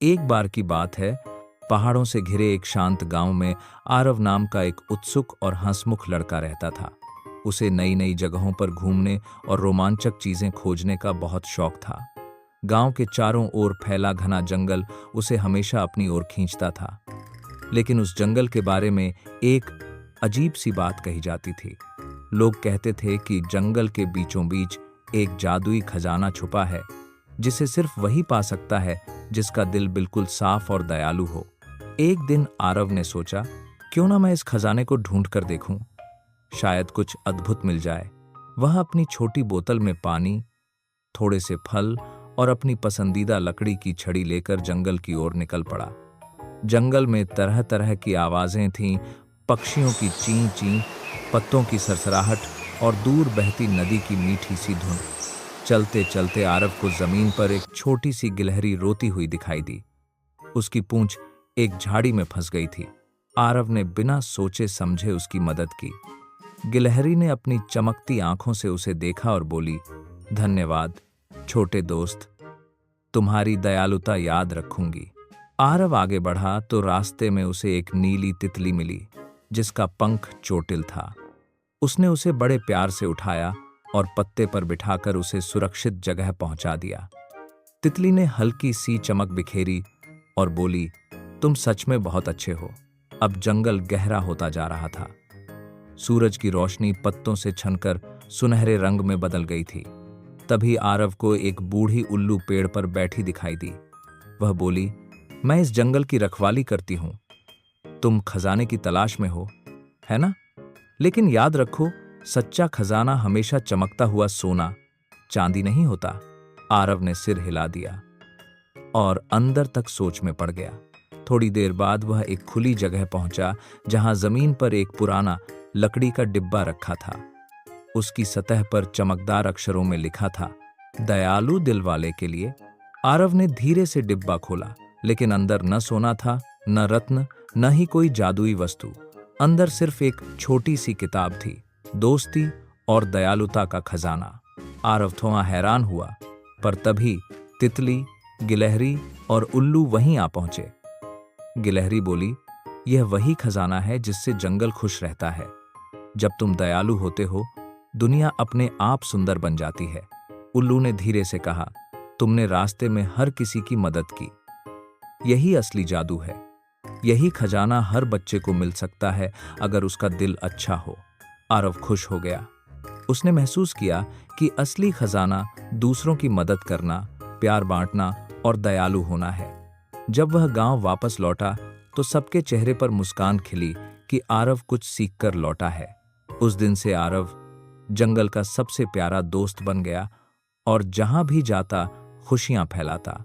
एक बार की बात है, पहाड़ों से घिरे एक शांत गांव में आरव नाम का एक उत्सुक और हंसमुख लड़का रहता था। उसे नई नई जगहों पर घूमने और रोमांचक चीजें खोजने का बहुत शौक था। गांव के चारों ओर फैला घना जंगल उसे हमेशा अपनी ओर खींचता था। लेकिन उस जंगल के बारे में एक अजीब सी बात कही जाती थी। लोग कहते थे कि जंगल के बीचों बीच एक जादुई खजाना छुपा है, जिसे सिर्फ वही पा सकता है जिसका दिल बिल्कुल साफ और दयालु हो। एक दिन आरव ने सोचा, क्यों ना मैं इस खजाने को ढूंढ कर देखूं, शायद कुछ अद्भुत मिल जाए। वह अपनी छोटी बोतल में पानी, थोड़े से फल और अपनी पसंदीदा लकड़ी की छड़ी लेकर जंगल की ओर निकल पड़ा। जंगल में तरह तरह की आवाजें थीं, पक्षियों की चीं चीं, पत्तों की सरसराहट और दूर बहती नदी की मीठी सी धुन। चलते चलते आरव को जमीन पर एक छोटी सी गिलहरी रोती हुई दिखाई दी। उसकी पूंछ एक झाड़ी में फंस गई थी। आरव ने बिना सोचे समझे उसकी मदद की। गिलहरी ने अपनी चमकती आंखों से उसे देखा और बोली, धन्यवाद छोटे दोस्त, तुम्हारी दयालुता याद रखूंगी। आरव आगे बढ़ा तो रास्ते में उसे एक नीली तितली मिली, जिसका पंख चोटिल था। उसने उसे बड़े प्यार से उठाया और पत्ते पर बिठाकर उसे सुरक्षित जगह पहुंचा दिया। तितली ने हल्की सी चमक बिखेरी और बोली, तुम सच में बहुत अच्छे हो। अब जंगल गहरा होता जा रहा था। सूरज की रोशनी पत्तों से छनकर सुनहरे रंग में बदल गई थी। तभी आरव को एक बूढ़ी उल्लू पेड़ पर बैठी दिखाई दी। वह बोली, मैं इस जंगल की रखवाली करती हूं। तुम खजाने की तलाश में हो, है ना? लेकिन याद रखो, सच्चा खजाना हमेशा चमकता हुआ सोना, चांदी नहीं होता। आरव ने सिर हिला दिया और अंदर तक सोच में पड़ गया। थोड़ी देर बाद वह एक खुली जगह पहुंचा, जहां जमीन पर एक पुराना लकड़ी का डिब्बा रखा था। उसकी सतह पर चमकदार अक्षरों में लिखा था, दयालु दिल वाले के लिए। आरव ने धीरे से डिब्बा खोला, लेकिन अंदर न सोना था, न रत्न, न ही कोई जादुई वस्तु। अंदर सिर्फ एक छोटी सी किताब थी, दोस्ती और दयालुता का खजाना। आरव थोड़ा हैरान हुआ, पर तभी तितली, गिलहरी और उल्लू वहीं आ पहुंचे। गिलहरी बोली, यह वही खजाना है जिससे जंगल खुश रहता है। जब तुम दयालु होते हो, दुनिया अपने आप सुंदर बन जाती है। उल्लू ने धीरे से कहा, तुमने रास्ते में हर किसी की मदद की। यही असली जादू है। यही खजाना हर बच्चे को मिल सकता है अगर उसका दिल अच्छा हो। आरव खुश हो गया। उसने महसूस किया कि असली खजाना दूसरों की मदद करना, प्यार बांटना और दयालु होना है। जब वह गांव वापस लौटा तो सबके चेहरे पर मुस्कान खिली कि आरव कुछ सीखकर लौटा है। उस दिन से आरव जंगल का सबसे प्यारा दोस्त बन गया और जहां भी जाता खुशियां फैलाता।